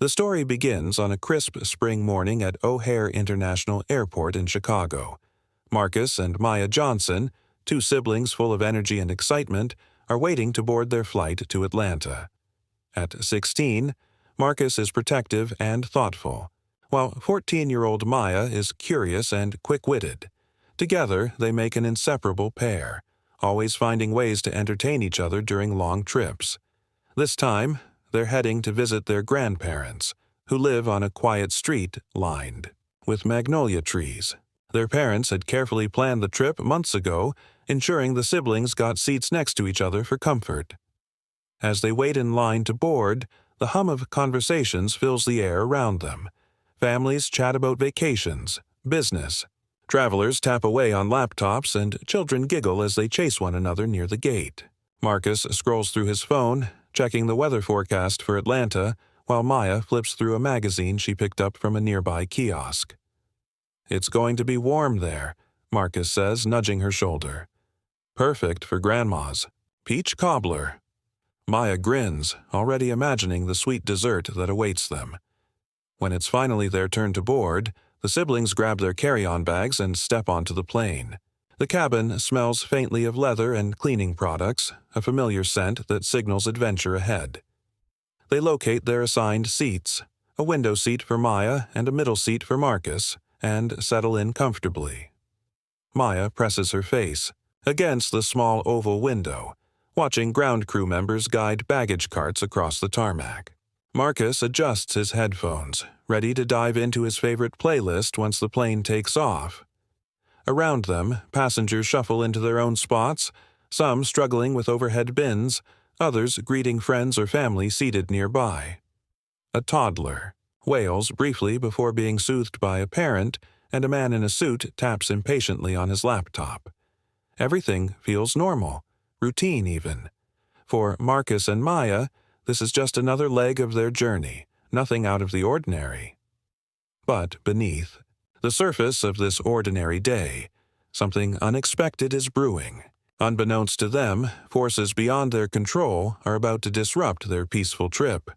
The story begins on a crisp spring morning at O'Hare International Airport in Chicago. Marcus and Maya Johnson, two siblings full of energy and excitement, are waiting to board their flight to Atlanta. At 16, Marcus is protective and thoughtful, while 14-year-old Maya is curious and quick-witted. Together, they make an inseparable pair, always finding ways to entertain each other during long trips. This time, they're heading to visit their grandparents, who live on a quiet street lined with magnolia trees. Their parents had carefully planned the trip months ago, ensuring the siblings got seats next to each other for comfort. As they wait in line to board, the hum of conversations fills the air around them. Families chat about vacations, business. Travelers tap away on laptops, and children giggle as they chase one another near the gate. Marcus scrolls through his phone, checking the weather forecast for Atlanta, while Maya flips through a magazine she picked up from a nearby kiosk. "It's going to be warm there," Marcus says, nudging her shoulder. "Perfect for grandma's peach cobbler." Maya grins, already imagining the sweet dessert that awaits them. When it's finally their turn to board, the siblings grab their carry-on bags and step onto the plane. The cabin smells faintly of leather and cleaning products, a familiar scent that signals adventure ahead. They locate their assigned seats, a window seat for Maya and a middle seat for Marcus, and settle in comfortably. Maya presses her face against the small oval window, watching ground crew members guide baggage carts across the tarmac. Marcus adjusts his headphones, ready to dive into his favorite playlist once the plane takes off. Around them, passengers shuffle into their own spots, some struggling with overhead bins, others greeting friends or family seated nearby. A toddler wails briefly before being soothed by a parent, and a man in a suit taps impatiently on his laptop. Everything feels normal, routine even. For Marcus and Maya, this is just another leg of their journey, nothing out of the ordinary. But beneath the surface of this ordinary day, something unexpected is brewing. Unbeknownst to them, forces beyond their control are about to disrupt their peaceful trip.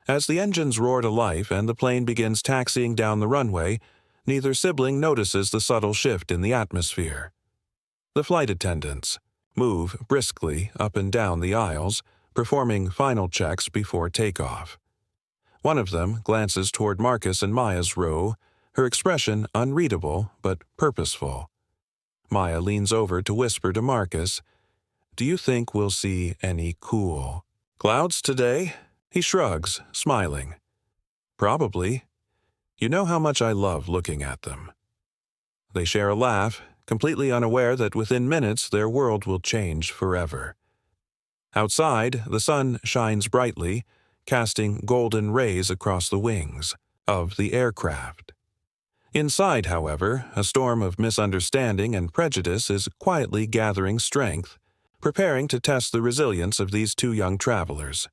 As the engines roar to life and the plane begins taxiing down the runway, neither sibling notices the subtle shift in the atmosphere. The flight attendants move briskly up and down the aisles, performing final checks before takeoff. One of them glances toward Marcus and Maya's row, her expression unreadable but purposeful. Maya leans over to whisper to Marcus, "Do you think we'll see any cool clouds today?" He shrugs, smiling. "Probably. You know how much I love looking at them." They share a laugh, completely unaware that within minutes their world will change forever. Outside, the sun shines brightly, casting golden rays across the wings of the aircraft. Inside, however, a storm of misunderstanding and prejudice is quietly gathering strength, preparing to test the resilience of these two young travelers.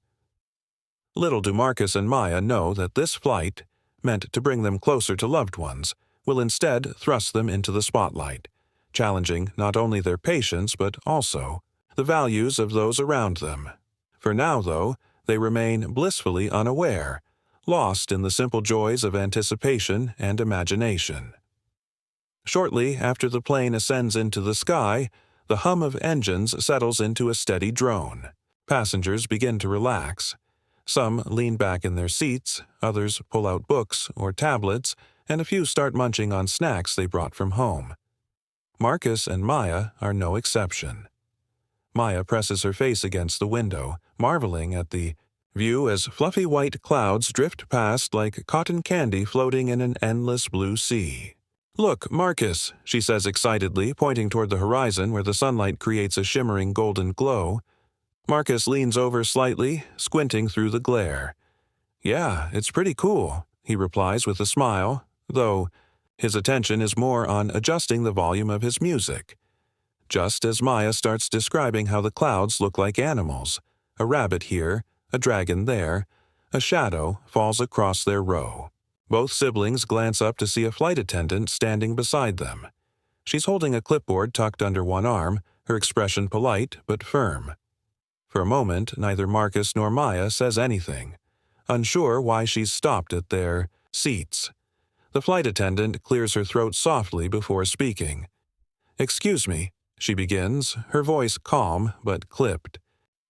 Little do Marcus and Maya know that this flight, meant to bring them closer to loved ones, will instead thrust them into the spotlight, challenging not only their patience but also the values of those around them. For now, though, they remain blissfully unaware, lost in the simple joys of anticipation and imagination. Shortly after the plane ascends into the sky, the hum of engines settles into a steady drone. Passengers begin to relax. Some lean back in their seats, others pull out books or tablets, and a few start munching on snacks they brought from home. Marcus and Maya are no exception. Maya presses her face against the window, marveling at the view as fluffy white clouds drift past like cotton candy floating in an endless blue sea. "Look, Marcus," she says excitedly, pointing toward the horizon where the sunlight creates a shimmering golden glow. Marcus leans over slightly, squinting through the glare. "Yeah, it's pretty cool," he replies with a smile, though his attention is more on adjusting the volume of his music. Just as Maya starts describing how the clouds look like animals, a rabbit here, a dragon there, a shadow falls across their row. Both siblings glance up to see a flight attendant standing beside them. She's holding a clipboard tucked under one arm, her expression polite but firm. For a moment, neither Marcus nor Maya says anything. unsure why she's stopped at their seats. The flight attendant clears her throat softly before speaking. "Excuse me," she begins, her voice calm but clipped.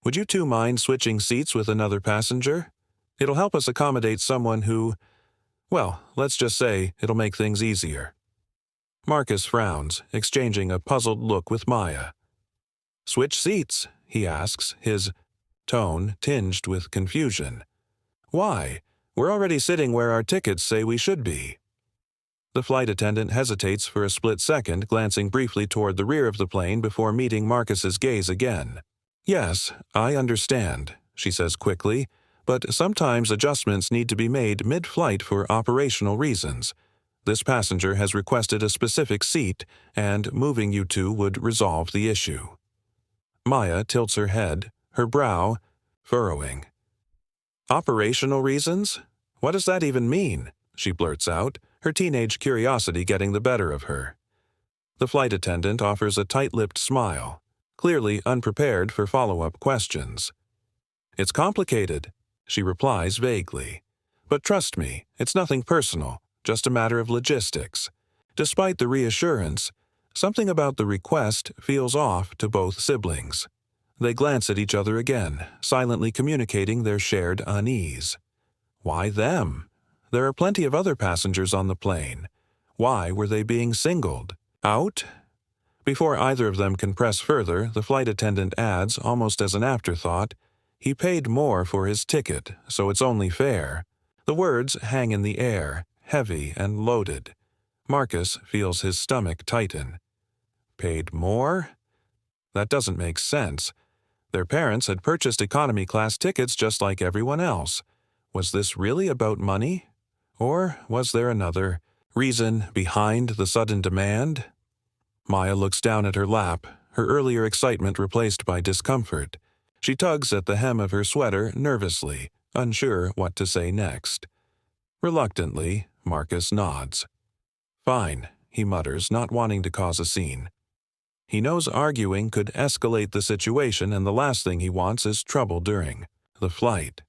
"Would you two mind switching seats with another passenger? It'll help us accommodate someone who, well, let's just say it'll make things easier." Marcus frowns, exchanging a puzzled look with Maya. "Switch seats?" he asks, his tone tinged with confusion. "Why? We're already sitting where our tickets say we should be." The flight attendant hesitates for a split second, glancing briefly toward the rear of the plane before meeting Marcus's gaze again. "Yes, I understand," she says quickly, "but sometimes adjustments need to be made mid-flight for operational reasons. This passenger has requested a specific seat, and moving you two would resolve the issue." Maya tilts her head, her brow furrowing. "Operational reasons? What does that even mean?" she blurts out, her teenage curiosity getting the better of her. The flight attendant offers a tight-lipped smile, clearly unprepared for follow-up questions. "It's complicated," she replies vaguely. "But trust me, it's nothing personal, just a matter of logistics." Despite the reassurance, something about the request feels off to both siblings. They glance at each other again, silently communicating their shared unease. Why them? There are plenty of other passengers on the plane. Why were they being singled out? Before either of them can press further, the flight attendant adds, almost as an afterthought, "He paid more for his ticket, so it's only fair." The words hang in the air, heavy and loaded. Marcus feels his stomach tighten. Paid more? That doesn't make sense. Their parents had purchased economy-class tickets just like everyone else. Was this really about money? Or was there another reason behind the sudden demand? Maya looks down at her lap, her earlier excitement replaced by discomfort. She tugs at the hem of her sweater nervously, unsure what to say next. Reluctantly, Marcus nods. "Fine," he mutters, not wanting to cause a scene. He knows arguing could escalate the situation, and the last thing he wants is trouble during the flight.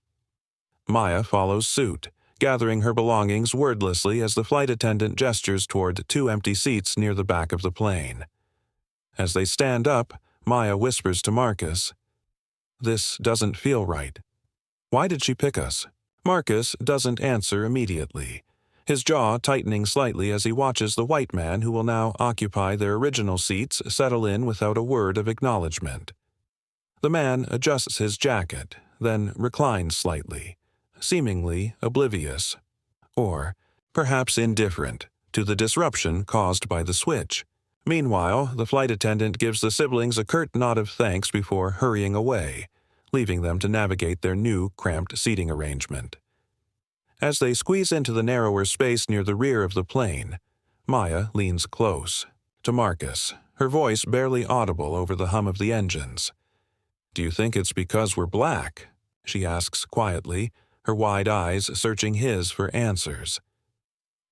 Maya follows suit, gathering her belongings wordlessly as the flight attendant gestures toward 2 empty seats near the back of the plane. As they stand up, Maya whispers to Marcus, "This doesn't feel right. Why did she pick us?" Marcus doesn't answer immediately, his jaw tightening slightly as he watches the white man who will now occupy their original seats settle in without a word of acknowledgement. The man adjusts his jacket, then reclines slightly, seemingly oblivious, or perhaps indifferent, to the disruption caused by the switch. Meanwhile, the flight attendant gives the siblings a curt nod of thanks before hurrying away, leaving them to navigate their new cramped seating arrangement. As they squeeze into the narrower space near the rear of the plane, Maya leans close to Marcus, her voice barely audible over the hum of the engines. "Do you think it's because we're black?" she asks quietly, her wide eyes searching his for answers.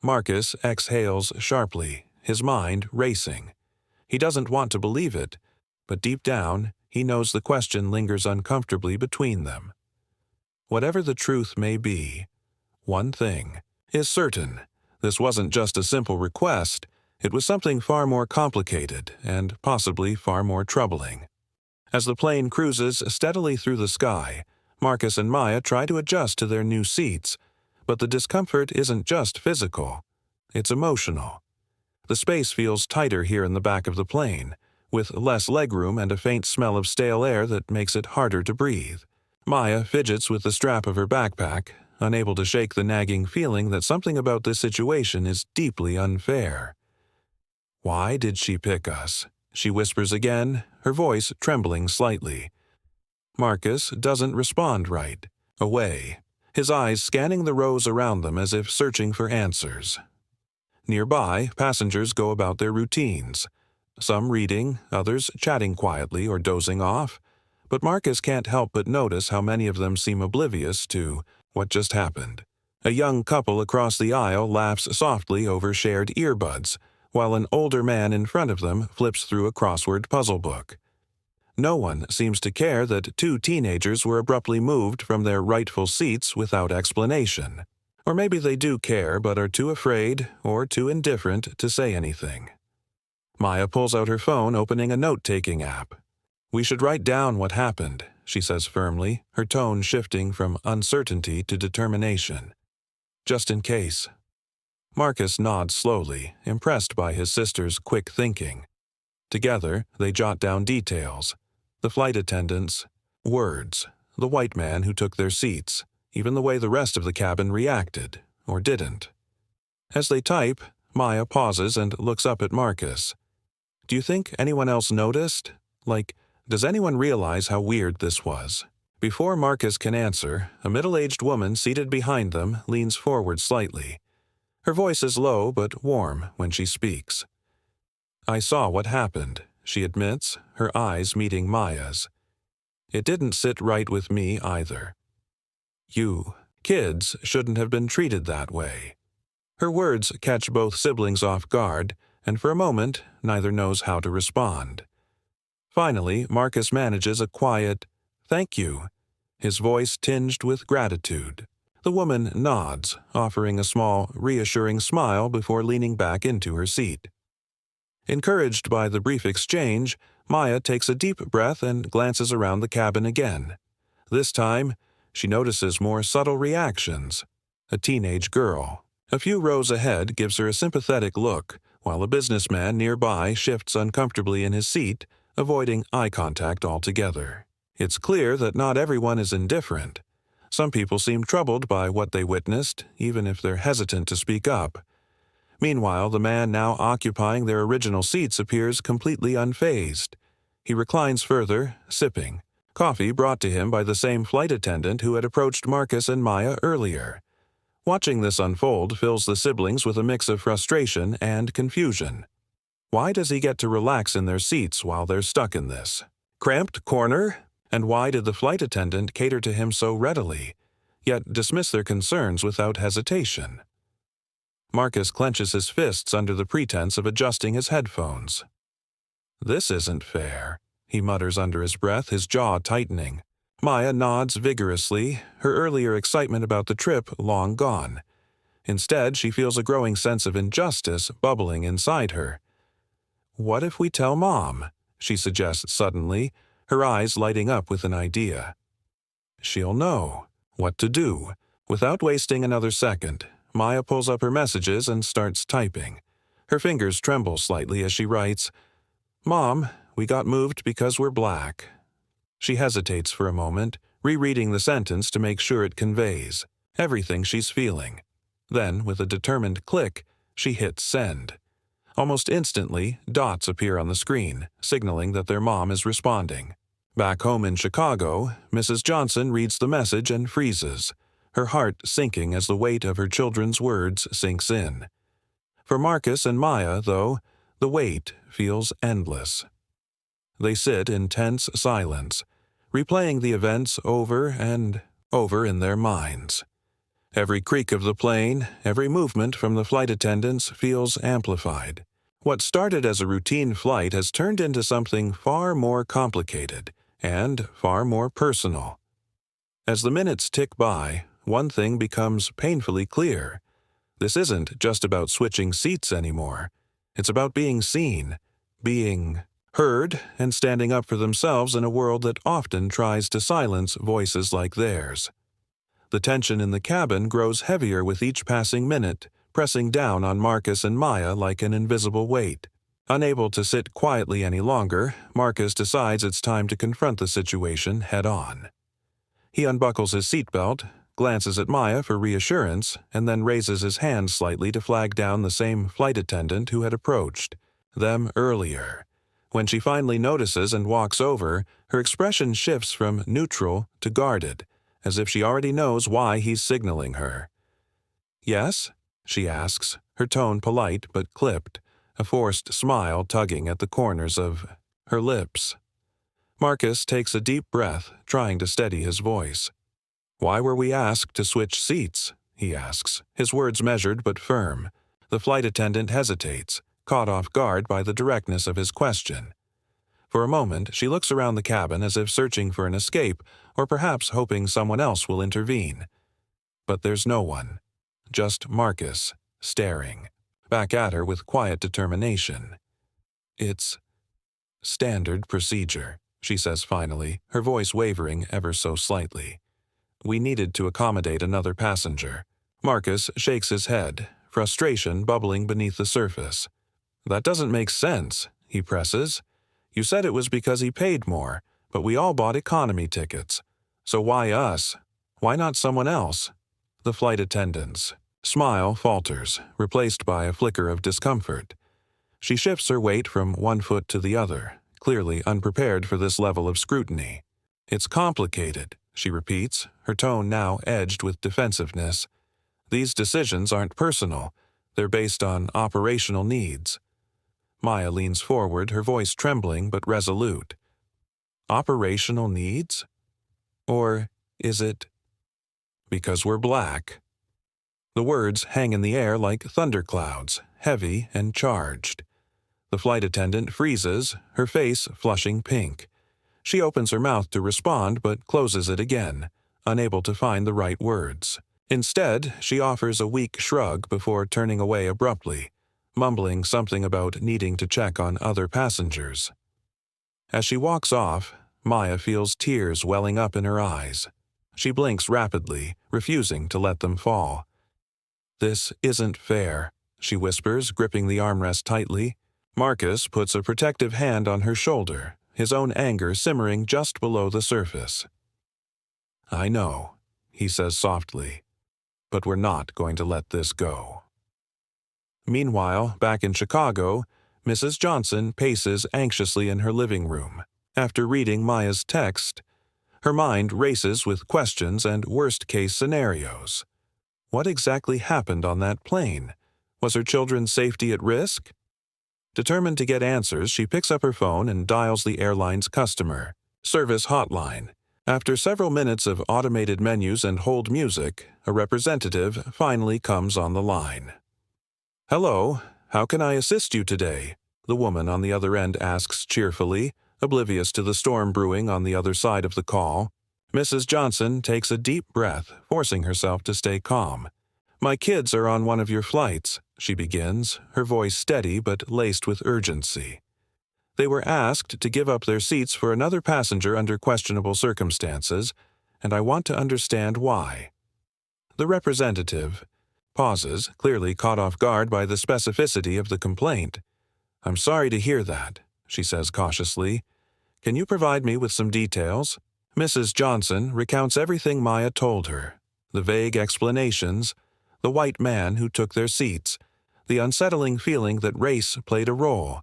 Marcus exhales sharply, his mind racing. He doesn't want to believe it, but deep down, he knows the question lingers uncomfortably between them. Whatever the truth may be, one thing is certain: this wasn't just a simple request, it was something far more complicated and possibly far more troubling. As the plane cruises steadily through the sky, Marcus and Maya try to adjust to their new seats, but the discomfort isn't just physical, it's emotional. The space feels tighter here in the back of the plane, with less legroom and a faint smell of stale air that makes it harder to breathe. Maya fidgets with the strap of her backpack, unable to shake the nagging feeling that something about this situation is deeply unfair. "Why did she pick us?" she whispers again, her voice trembling slightly. Marcus doesn't respond right, away, his eyes scanning the rows around them as if searching for answers. Nearby, passengers go about their routines, some reading, others chatting quietly or dozing off, but Marcus can't help but notice how many of them seem oblivious to what just happened. A young couple across the aisle laughs softly over shared earbuds, while an older man in front of them flips through a crossword puzzle book. No one seems to care that two teenagers were abruptly moved from their rightful seats without explanation. Or maybe they do care but are too afraid or too indifferent to say anything. Maya pulls out her phone, opening a note-taking app. "We should write down what happened," she says firmly, her tone shifting from uncertainty to determination. "Just in case." Marcus nods slowly, impressed by his sister's quick thinking. Together, they jot down details: the flight attendants, words, the white man who took their seats, even the way the rest of the cabin reacted, or didn't. As they type, Maya pauses and looks up at Marcus. "Do you think anyone else noticed? Like, does anyone realize how weird this was?" Before Marcus can answer, a middle-aged woman seated behind them leans forward slightly. Her voice is low but warm when she speaks. "I saw what happened," she admits, her eyes meeting Maya's. "It didn't sit right with me either. You kids shouldn't have been treated that way." Her words catch both siblings off guard, and for a moment, neither knows how to respond. Finally, Marcus manages a quiet, "Thank you," his voice tinged with gratitude. The woman nods, offering a small, reassuring smile before leaning back into her seat. Encouraged by the brief exchange, Maya takes a deep breath and glances around the cabin again. This time, she notices more subtle reactions. A teenage girl, a few rows ahead, gives her a sympathetic look, while a businessman nearby shifts uncomfortably in his seat, avoiding eye contact altogether. It's clear that not everyone is indifferent. Some people seem troubled by what they witnessed, even if they're hesitant to speak up. Meanwhile, the man now occupying their original seats appears completely unfazed. He reclines further, sipping, coffee brought to him by the same flight attendant who had approached Marcus and Maya earlier. Watching this unfold fills the siblings with a mix of frustration and confusion. Why does he get to relax in their seats while they're stuck in this cramped corner? And why did the flight attendant cater to him so readily, yet dismiss their concerns without hesitation? Marcus clenches his fists under the pretense of adjusting his headphones. "This isn't fair," he mutters under his breath, his jaw tightening. Maya nods vigorously, her earlier excitement about the trip long gone. Instead, she feels a growing sense of injustice bubbling inside her. "What if we tell Mom?" she suggests suddenly, her eyes lighting up with an idea. "She'll know what to do." Without wasting another second, Maya pulls up her messages and starts typing. Her fingers tremble slightly as she writes, "Mom, we got moved because we're black." She hesitates for a moment, rereading the sentence to make sure it conveys everything she's feeling. Then, with a determined click, she hits send. Almost instantly, dots appear on the screen, signaling that their mom is responding. Back home in Chicago, Mrs. Johnson reads the message and freezes, her heart sinking as the weight of her children's words sinks in. For Marcus and Maya, though, the wait feels endless. They sit in tense silence, replaying the events over and over in their minds. Every creak of the plane, every movement from the flight attendants feels amplified. What started as a routine flight has turned into something far more complicated and far more personal. As the minutes tick by, one thing becomes painfully clear. This isn't just about switching seats anymore. It's about being seen, being heard, and standing up for themselves in a world that often tries to silence voices like theirs. The tension in the cabin grows heavier with each passing minute, pressing down on Marcus and Maya like an invisible weight. Unable to sit quietly any longer, Marcus decides it's time to confront the situation head-on. He unbuckles his seatbelt, glances at Maya for reassurance, and then raises his hand slightly to flag down the same flight attendant who had approached them earlier. When she finally notices and walks over, her expression shifts from neutral to guarded, as if she already knows why he's signaling her. "Yes?" she asks, her tone polite but clipped, a forced smile tugging at the corners of her lips. Marcus takes a deep breath, trying to steady his voice. "Why were we asked to switch seats?" he asks, his words measured but firm. The flight attendant hesitates, caught off guard by the directness of his question. For a moment, she looks around the cabin as if searching for an escape or perhaps hoping someone else will intervene. But there's no one. Just Marcus, staring, back at her with quiet determination. It's standard procedure, she says finally, her voice wavering ever so slightly. We needed to accommodate another passenger. Marcus shakes his head, frustration bubbling beneath the surface. That doesn't make sense, he presses. You said it was because he paid more, but we all bought economy tickets. So why us? Why not someone else? The flight attendant's smile falters, replaced by a flicker of discomfort. She shifts her weight from one foot to the other, clearly unprepared for this level of scrutiny. It's complicated, she repeats, her tone now edged with defensiveness. These decisions aren't personal. They're based on operational needs. Maya leans forward, her voice trembling but resolute. Operational needs? Or is it because we're black? The words hang in the air like thunderclouds, heavy and charged. The flight attendant freezes, her face flushing pink. She opens her mouth to respond but closes it again, unable to find the right words. Instead, she offers a weak shrug before turning away abruptly, mumbling something about needing to check on other passengers. As she walks off, Maya feels tears welling up in her eyes. She blinks rapidly, refusing to let them fall. This isn't fair, she whispers, gripping the armrest tightly. Marcus puts a protective hand on her shoulder, his own anger simmering just below the surface. I know, he says softly, but we're not going to let this go. Meanwhile, back in Chicago, Mrs. Johnson paces anxiously in her living room. After reading Maya's text, her mind races with questions and worst-case scenarios. What exactly happened on that plane? Was her children's safety at risk? Determined to get answers, she picks up her phone and dials the airline's customer service hotline. After several minutes of automated menus and hold music, a representative finally comes on the line. Hello, how can I assist you today? The woman on the other end asks cheerfully, oblivious to the storm brewing on the other side of the call. Mrs. Johnson takes a deep breath, forcing herself to stay calm. My kids are on one of your flights, she begins, her voice steady but laced with urgency. They were asked to give up their seats for another passenger under questionable circumstances, and I want to understand why. The representative pauses, clearly caught off guard by the specificity of the complaint. I'm sorry to hear that, she says cautiously. Can you provide me with some details? Mrs. Johnson recounts everything Maya told her, the vague explanations, the white man who took their seats, the unsettling feeling that race played a role.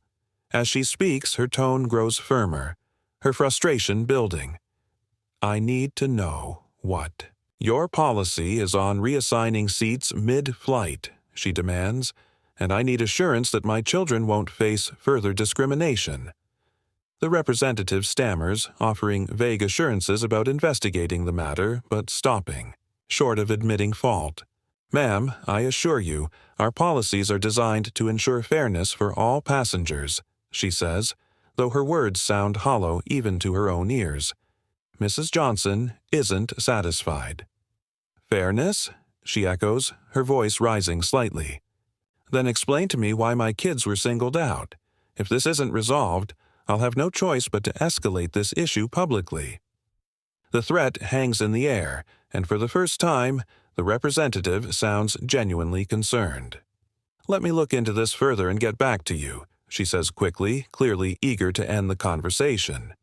As she speaks, her tone grows firmer, her frustration building. I need to know what. Your policy is on reassigning seats mid-flight, she demands, and I need assurance that my children won't face further discrimination. The representative stammers, offering vague assurances about investigating the matter, but stopping, short of admitting fault. Ma'am, I assure you, our policies are designed to ensure fairness for all passengers, she says, though her words sound hollow even to her own ears. Mrs. Johnson isn't satisfied. Fairness? She echoes, her voice rising slightly. Then explain to me why my kids were singled out. If this isn't resolved, I'll have no choice but to escalate this issue publicly. The threat hangs in the air, and for the first time, the representative sounds genuinely concerned. Let me look into this further and get back to you, she says quickly, clearly eager to end the conversation.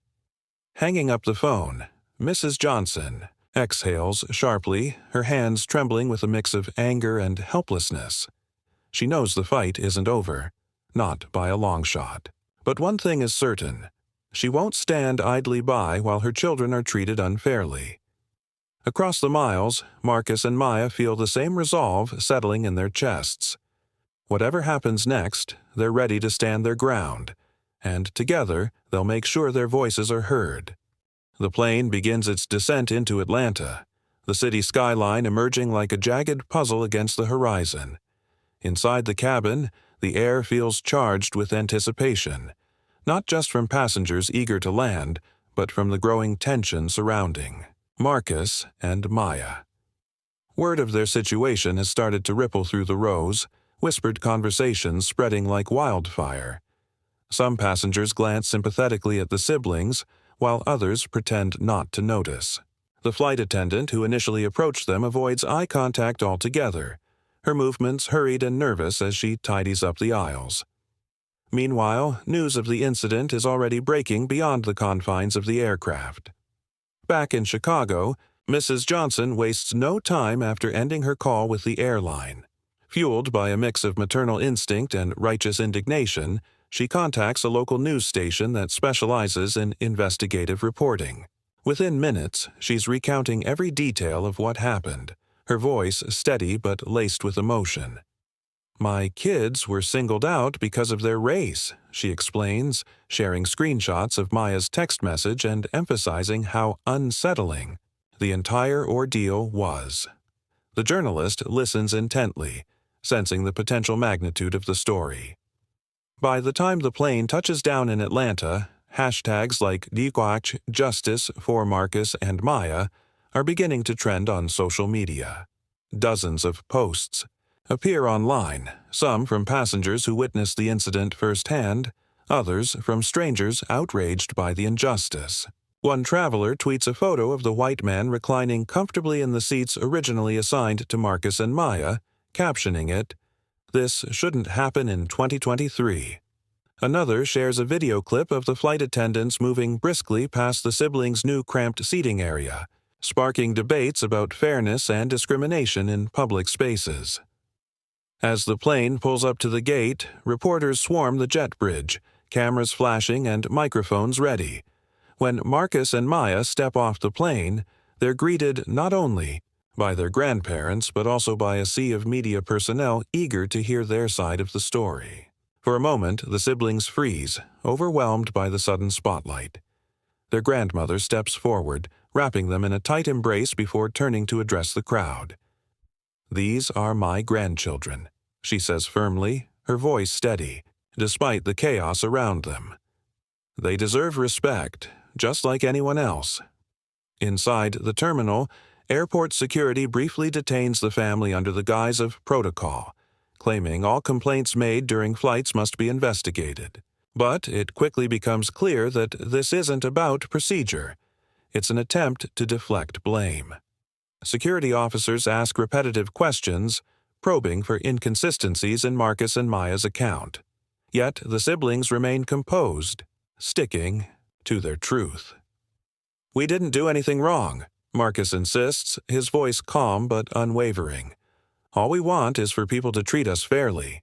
Hanging up the phone, Mrs. Johnson exhales sharply, her hands trembling with a mix of anger and helplessness. She knows the fight isn't over, not by a long shot. But one thing is certain, she won't stand idly by while her children are treated unfairly. Across the miles, Marcus and Maya feel the same resolve settling in their chests. Whatever happens next, they're ready to stand their ground, and together they'll make sure their voices are heard. The plane begins its descent into Atlanta, the city skyline emerging like a jagged puzzle against the horizon. Inside the cabin, the air feels charged with anticipation. not just from passengers eager to land, but from the growing tension surrounding Marcus and Maya. Word of their situation has started to ripple through the rows, whispered conversations spreading like wildfire. Some passengers glance sympathetically at the siblings, while others pretend not to notice. The flight attendant who initially approached them avoids eye contact altogether, her movements hurried and nervous as she tidies up the aisles. Meanwhile, news of the incident is already breaking beyond the confines of the aircraft. Back in Chicago, Mrs. Johnson wastes no time after ending her call with the airline. Fueled by a mix of maternal instinct and righteous indignation, she contacts a local news station that specializes in investigative reporting. Within minutes, she's recounting every detail of what happened, her voice steady but laced with emotion. "My kids were singled out because of their race," she explains, sharing screenshots of Maya's text message and emphasizing how unsettling the entire ordeal was. The journalist listens intently, sensing the potential magnitude of the story. By the time the plane touches down in Atlanta, hashtags like Dikwach Justice for Marcus and Maya are beginning to trend on social media. Dozens of posts appear online, some from passengers who witnessed the incident firsthand, others from strangers outraged by the injustice. One traveler tweets a photo of the white man reclining comfortably in the seats originally assigned to Marcus and Maya, captioning it, "This shouldn't happen in 2023. Another shares a video clip of the flight attendants moving briskly past the siblings' new cramped seating area, sparking debates about fairness and discrimination in public spaces. As the plane pulls up to the gate, reporters swarm the jet bridge, cameras flashing and microphones ready. When Marcus and Maya step off the plane, they're greeted not only by their grandparents but also by a sea of media personnel eager to hear their side of the story. For a moment, the siblings freeze, overwhelmed by the sudden spotlight. Their grandmother steps forward, wrapping them in a tight embrace before turning to address the crowd. "These are my grandchildren," she says firmly, her voice steady, despite the chaos around them. "They deserve respect, just like anyone else." Inside the terminal, airport security briefly detains the family under the guise of protocol, claiming all complaints made during flights must be investigated. But it quickly becomes clear that this isn't about procedure. It's an attempt to deflect blame. Security officers ask repetitive questions, probing for inconsistencies in Marcus and Maya's account. Yet the siblings remain composed, sticking to their truth. "We didn't do anything wrong," Marcus insists, his voice calm but unwavering. "All we want is for people to treat us fairly."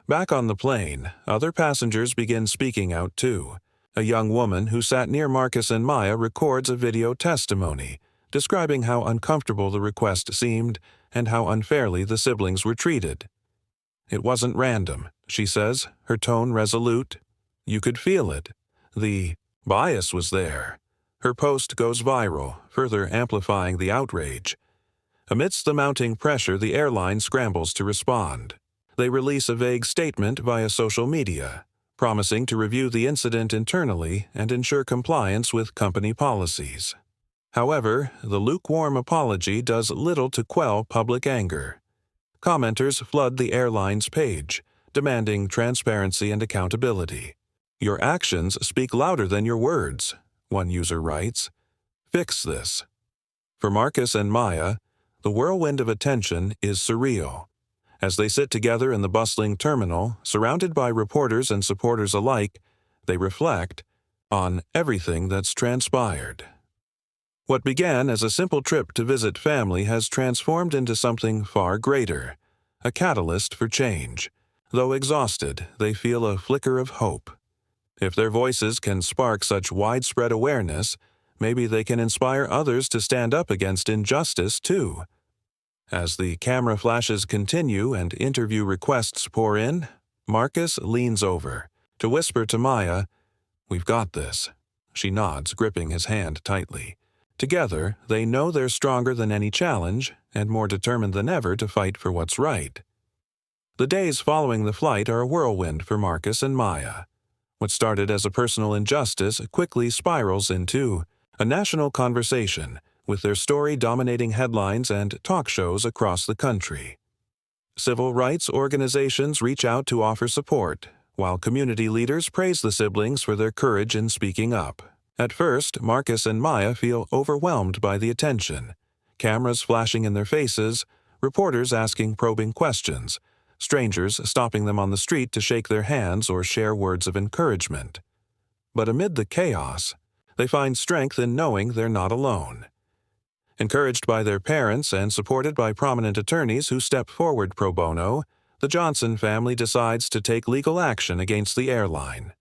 Back on the plane, other passengers begin speaking out too. A young woman who sat near Marcus and Maya records a video testimony, describing how uncomfortable the request seemed and how unfairly the siblings were treated. "It wasn't random," she says, her tone resolute. "You could feel it. The bias was there." Her post goes viral, further amplifying the outrage. Amidst the mounting pressure, the airline scrambles to respond. They release a vague statement via social media, promising to review the incident internally and ensure compliance with company policies. However, the lukewarm apology does little to quell public anger. Commenters flood the airline's page, demanding transparency and accountability. "Your actions speak louder than your words," one user writes. "Fix this." For Marcus and Maya, the whirlwind of attention is surreal. As they sit together in the bustling terminal, surrounded by reporters and supporters alike, they reflect on everything that's transpired. What began as a simple trip to visit family has transformed into something far greater, a catalyst for change. Though exhausted, they feel a flicker of hope. If their voices can spark such widespread awareness, maybe they can inspire others to stand up against injustice too. As the camera flashes continue and interview requests pour in, Marcus leans over to whisper to Maya, "We've got this." She nods, gripping his hand tightly. Together, they know they're stronger than any challenge and more determined than ever to fight for what's right. The days following the flight are a whirlwind for Marcus and Maya. What started as a personal injustice quickly spirals into a national conversation, with their story dominating headlines and talk shows across the country. Civil rights organizations reach out to offer support, while community leaders praise the siblings for their courage in speaking up. At first, Marcus and Maya feel overwhelmed by the attention. Cameras flashing in their faces, reporters asking probing questions, strangers stopping them on the street to shake their hands or share words of encouragement. But amid the chaos, they find strength in knowing they're not alone. Encouraged by their parents and supported by prominent attorneys who step forward pro bono, the Johnson family decides to take legal action against the airline.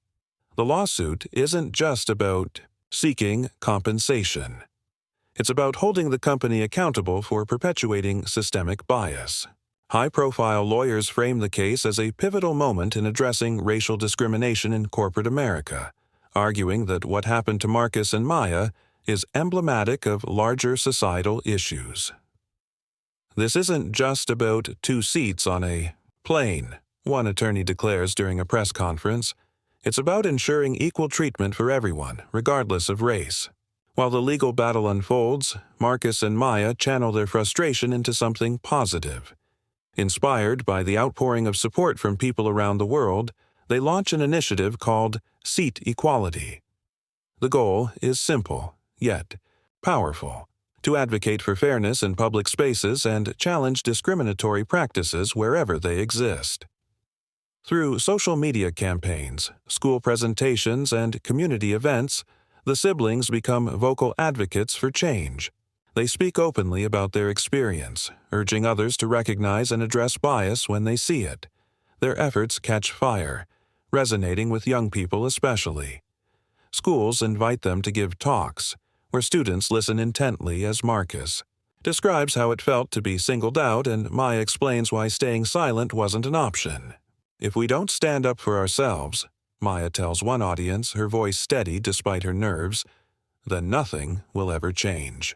The lawsuit isn't just about seeking compensation. It's about holding the company accountable for perpetuating systemic bias. High-profile lawyers frame the case as a pivotal moment in addressing racial discrimination in corporate America, arguing that what happened to Marcus and Maya is emblematic of larger societal issues. This isn't just about 2 seats on a plane, one attorney declares during a press conference. It's about ensuring equal treatment for everyone, regardless of race. While the legal battle unfolds, Marcus and Maya channel their frustration into something positive. Inspired by the outpouring of support from people around the world, they launch an initiative called Seat Equality. The goal is simple, yet powerful: to advocate for fairness in public spaces and challenge discriminatory practices wherever they exist. Through social media campaigns, school presentations, and community events, the siblings become vocal advocates for change. They speak openly about their experience, urging others to recognize and address bias when they see it. Their efforts catch fire, resonating with young people especially. Schools invite them to give talks, where students listen intently as Marcus describes how it felt to be singled out, and Maya explains why staying silent wasn't an option. "If we don't stand up for ourselves," Maya tells one audience, her voice steady despite her nerves, "then nothing will ever change."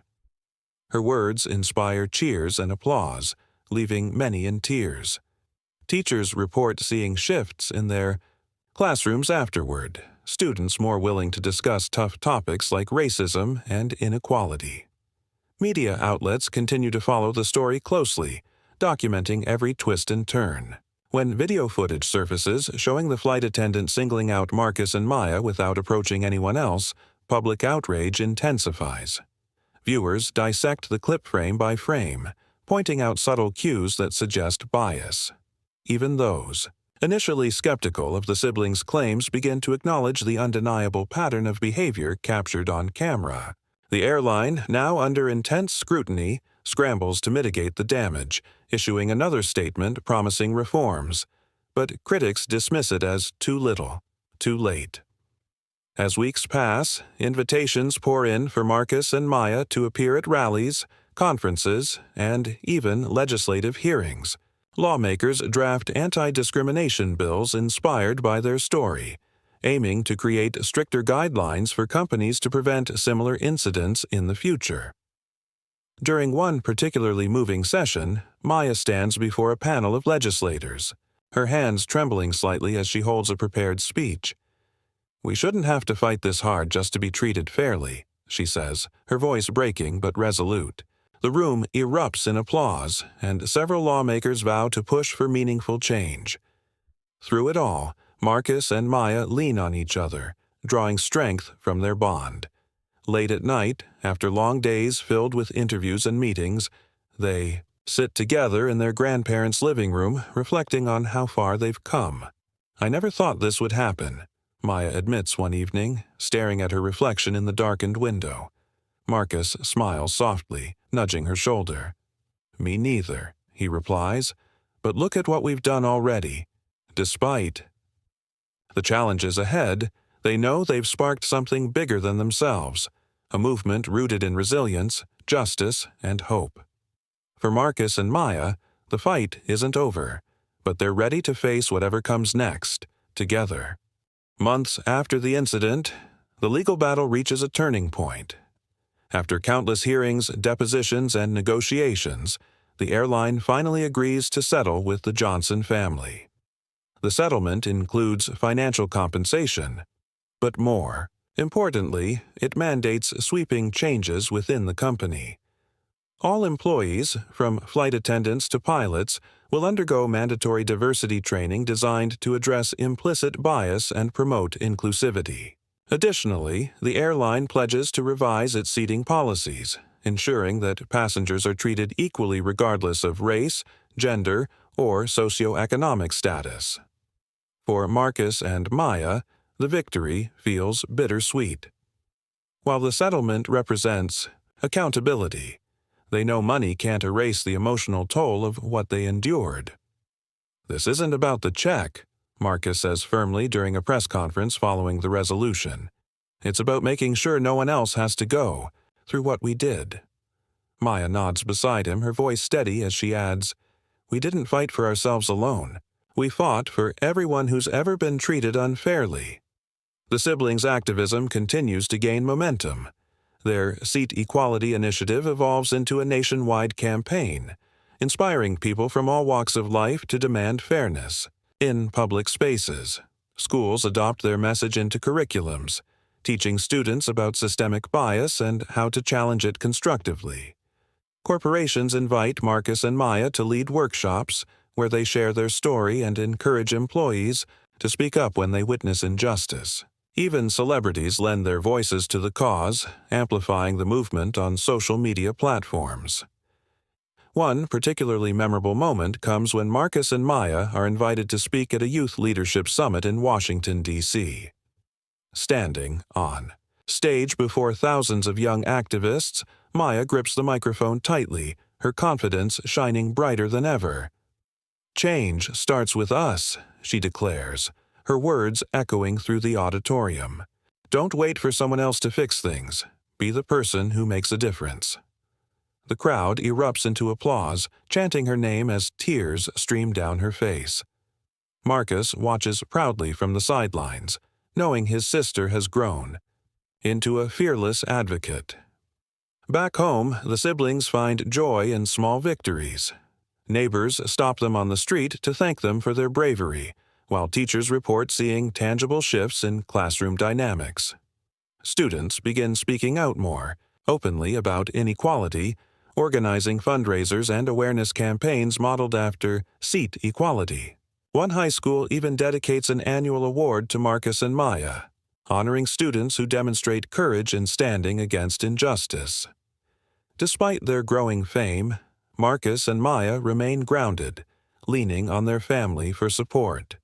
Her words inspire cheers and applause, leaving many in tears. Teachers report seeing shifts in their classrooms afterward, students more willing to discuss tough topics like racism and inequality. Media outlets continue to follow the story closely, documenting every twist and turn. When video footage surfaces showing the flight attendant singling out Marcus and Maya without approaching anyone else, public outrage intensifies. Viewers dissect the clip frame by frame, pointing out subtle cues that suggest bias. Even those initially skeptical of the siblings' claims begin to acknowledge the undeniable pattern of behavior captured on camera. The airline, now under intense scrutiny, scrambles to mitigate the damage, issuing another statement promising reforms. But critics dismiss it as too little, too late. As weeks pass, invitations pour in for Marcus and Maya to appear at rallies, conferences, and even legislative hearings. Lawmakers draft anti-discrimination bills inspired by their story, aiming to create stricter guidelines for companies to prevent similar incidents in the future. During one particularly moving session, Maya stands before a panel of legislators, her hands trembling slightly as she holds a prepared speech. "We shouldn't have to fight this hard just to be treated fairly," she says, her voice breaking but resolute. The room erupts in applause, and several lawmakers vow to push for meaningful change. Through it all, Marcus and Maya lean on each other, drawing strength from their bond. Late at night, after long days filled with interviews and meetings, they sit together in their grandparents' living room, reflecting on how far they've come. "I never thought this would happen," Maya admits one evening, staring at her reflection in the darkened window. Marcus smiles softly, nudging her shoulder. "Me neither," he replies, "but look at what we've done already. Despite the challenges ahead, they know they've sparked something bigger than themselves, a movement rooted in resilience, justice, and hope." For Marcus and Maya, the fight isn't over, but they're ready to face whatever comes next, together. Months after the incident, the legal battle reaches a turning point. After countless hearings, depositions, and negotiations, the airline finally agrees to settle with the Johnson family. The settlement includes financial compensation, but more importantly, it mandates sweeping changes within the company. All employees, from flight attendants to pilots, will undergo mandatory diversity training designed to address implicit bias and promote inclusivity. Additionally, the airline pledges to revise its seating policies, ensuring that passengers are treated equally regardless of race, gender, or socioeconomic status. For Marcus and Maya, the victory feels bittersweet. While the settlement represents accountability, they know money can't erase the emotional toll of what they endured. "This isn't about the check," Marcus says firmly during a press conference following the resolution. "It's about making sure no one else has to go through what we did." Maya nods beside him, her voice steady as she adds, "We didn't fight for ourselves alone. We fought for everyone who's ever been treated unfairly." The siblings' activism continues to gain momentum. Their Seat Equality initiative evolves into a nationwide campaign, inspiring people from all walks of life to demand fairness. In public spaces, schools adopt their message into curriculums, teaching students about systemic bias and how to challenge it constructively. Corporations invite Marcus and Maya to lead workshops where they share their story and encourage employees to speak up when they witness injustice. Even celebrities lend their voices to the cause, amplifying the movement on social media platforms. One particularly memorable moment comes when Marcus and Maya are invited to speak at a youth leadership summit in Washington, D.C. Standing on stage before thousands of young activists, Maya grips the microphone tightly, her confidence shining brighter than ever. "Change starts with us," she declares, her words echoing through the auditorium. "Don't wait for someone else to fix things. Be the person who makes a difference." The crowd erupts into applause, chanting her name as tears stream down her face. Marcus watches proudly from the sidelines, knowing his sister has grown into a fearless advocate. Back home, the siblings find joy in small victories. Neighbors stop them on the street to thank them for their bravery, while teachers report seeing tangible shifts in classroom dynamics. Students begin speaking out more openly about inequality, organizing fundraisers and awareness campaigns modeled after seat equality. One high school even dedicates an annual award to Marcus and Maya, honoring students who demonstrate courage in standing against injustice. Despite their growing fame, Marcus and Maya remain grounded, leaning on their family for support.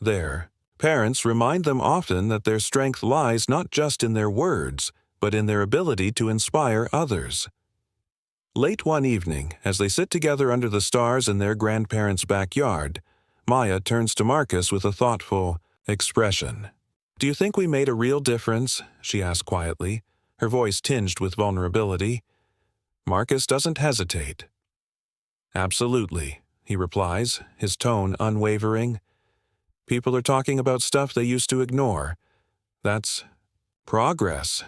Their parents remind them often that their strength lies not just in their words, but in their ability to inspire others. Late one evening, as they sit together under the stars in their grandparents' backyard, Maya turns to Marcus with a thoughtful expression. "Do you think we made a real difference?" she asks quietly, her voice tinged with vulnerability. Marcus doesn't hesitate. "Absolutely," he replies, his tone unwavering. "People are talking about stuff they used to ignore. That's progress,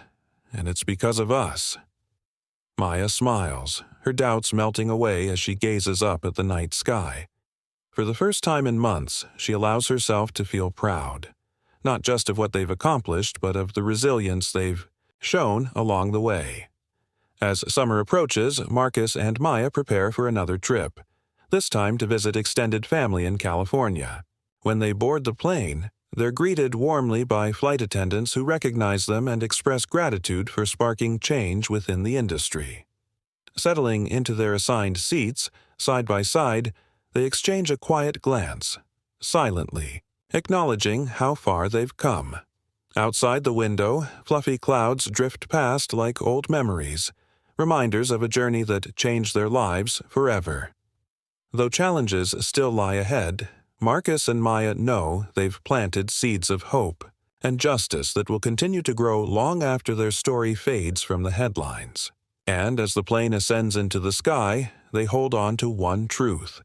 and it's because of us." Maya smiles, her doubts melting away as she gazes up at the night sky. For the first time in months, she allows herself to feel proud, not just of what they've accomplished, but of the resilience they've shown along the way. As summer approaches, Marcus and Maya prepare for another trip, this time to visit extended family in California. When they board the plane, they're greeted warmly by flight attendants who recognize them and express gratitude for sparking change within the industry. Settling into their assigned seats, side by side, they exchange a quiet glance, silently, acknowledging how far they've come. Outside the window, fluffy clouds drift past like old memories, reminders of a journey that changed their lives forever. Though challenges still lie ahead, Marcus and Maya know they've planted seeds of hope and justice that will continue to grow long after their story fades from the headlines. And as the plane ascends into the sky, they hold on to one truth.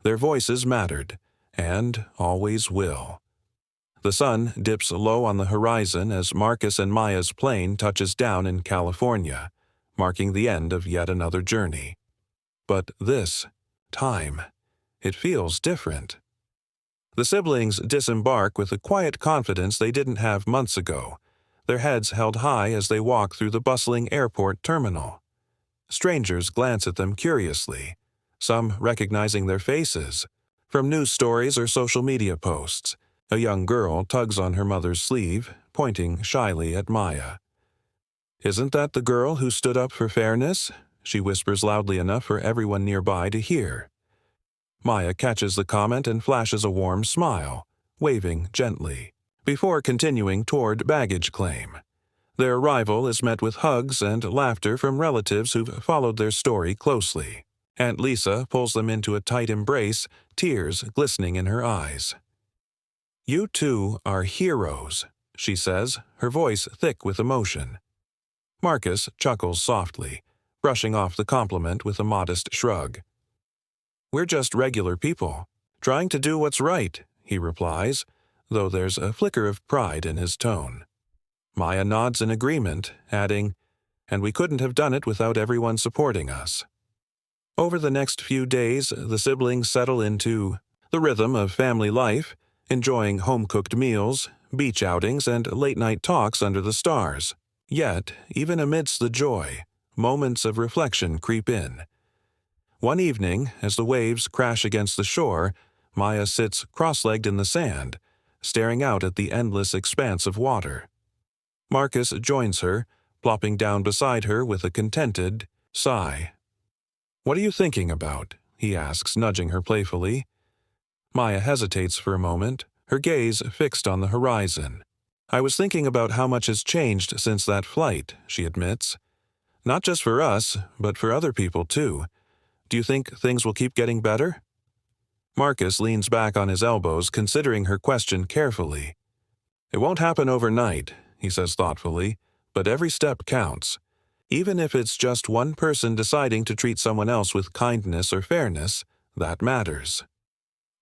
Their voices mattered, and always will. The sun dips low on the horizon as Marcus and Maya's plane touches down in California, marking the end of yet another journey. But this time, it feels different. The siblings disembark with a quiet confidence they didn't have months ago, their heads held high as they walk through the bustling airport terminal. Strangers glance at them curiously, some recognizing their faces. From news stories or social media posts, a young girl tugs on her mother's sleeve, pointing shyly at Maya. "Isn't that the girl who stood up for fairness?" she whispers loudly enough for everyone nearby to hear. Maya catches the comment and flashes a warm smile, waving gently, before continuing toward baggage claim. Their arrival is met with hugs and laughter from relatives who've followed their story closely. Aunt Lisa pulls them into a tight embrace, tears glistening in her eyes. "You two are heroes," she says, her voice thick with emotion. Marcus chuckles softly, brushing off the compliment with a modest shrug. "We're just regular people, trying to do what's right," he replies, though there's a flicker of pride in his tone. Maya nods in agreement, adding, "And we couldn't have done it without everyone supporting us." Over the next few days, the siblings settle into the rhythm of family life, enjoying home-cooked meals, beach outings, and late-night talks under the stars. Yet, even amidst the joy, moments of reflection creep in. One evening, as the waves crash against the shore, Maya sits cross-legged in the sand, staring out at the endless expanse of water. Marcus joins her, plopping down beside her with a contented sigh. "What are you thinking about?" he asks, nudging her playfully. Maya hesitates for a moment, her gaze fixed on the horizon. "I was thinking about how much has changed since that flight," she admits. "Not just for us, but for other people too. Do you think things will keep getting better?" Marcus leans back on his elbows, considering her question carefully. "It won't happen overnight," he says thoughtfully, "but every step counts. Even if it's just one person deciding to treat someone else with kindness or fairness, that matters."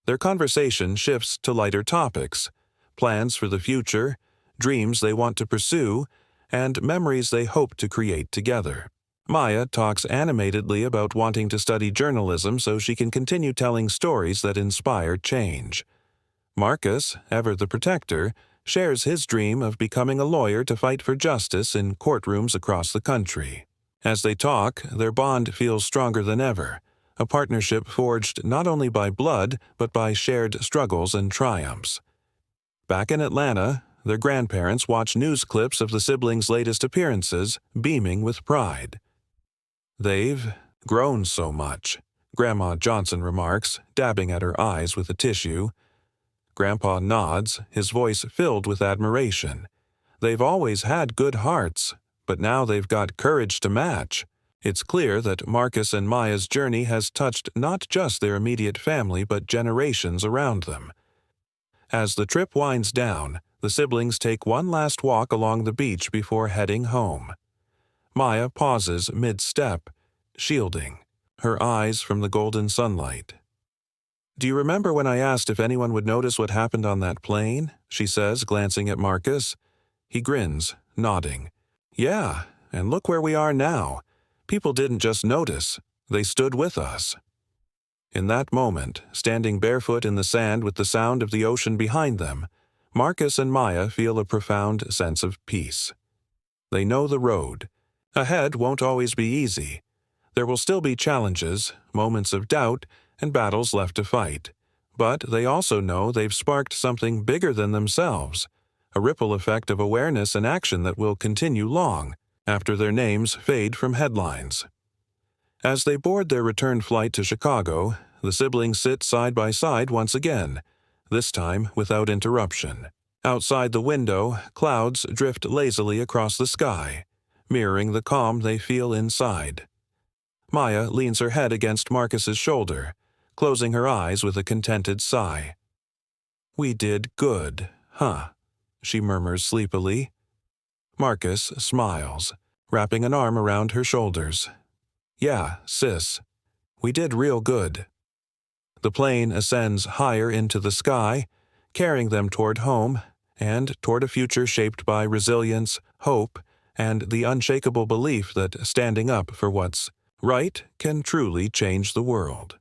Their conversation shifts to lighter topics, plans for the future, dreams they want to pursue, and memories they hope to create together. Maya talks animatedly about wanting to study journalism so she can continue telling stories that inspire change. Marcus, ever the protector, shares his dream of becoming a lawyer to fight for justice in courtrooms across the country. As they talk, their bond feels stronger than ever, a partnership forged not only by blood but by shared struggles and triumphs. Back in Atlanta, their grandparents watch news clips of the siblings' latest appearances, beaming with pride. "They've grown so much," Grandma Johnson remarks, dabbing at her eyes with a tissue. Grandpa nods, his voice filled with admiration. "They've always had good hearts, but now they've got courage to match." It's clear that Marcus and Maya's journey has touched not just their immediate family but generations around them. As the trip winds down, the siblings take one last walk along the beach before heading home. Maya pauses mid-step, shielding her eyes from the golden sunlight. "Do you remember when I asked if anyone would notice what happened on that plane?" she says, glancing at Marcus. He grins, nodding. "Yeah, and look where we are now. People didn't just notice, they stood with us." In that moment, standing barefoot in the sand with the sound of the ocean behind them, Marcus and Maya feel a profound sense of peace. They know the road. Ahead won't always be easy. There will still be challenges, moments of doubt, and battles left to fight. But they also know they've sparked something bigger than themselves, a ripple effect of awareness and action that will continue long after their names fade from headlines. As they board their return flight to Chicago, the siblings sit side by side once again, this time without interruption. Outside the window, clouds drift lazily across the sky, mirroring the calm they feel inside. Maya leans her head against Marcus's shoulder, closing her eyes with a contented sigh. "We did good, huh?" she murmurs sleepily. Marcus smiles, wrapping an arm around her shoulders. "Yeah, sis, we did real good." The plane ascends higher into the sky, carrying them toward home and toward a future shaped by resilience, hope, and the unshakable belief that standing up for what's right can truly change the world.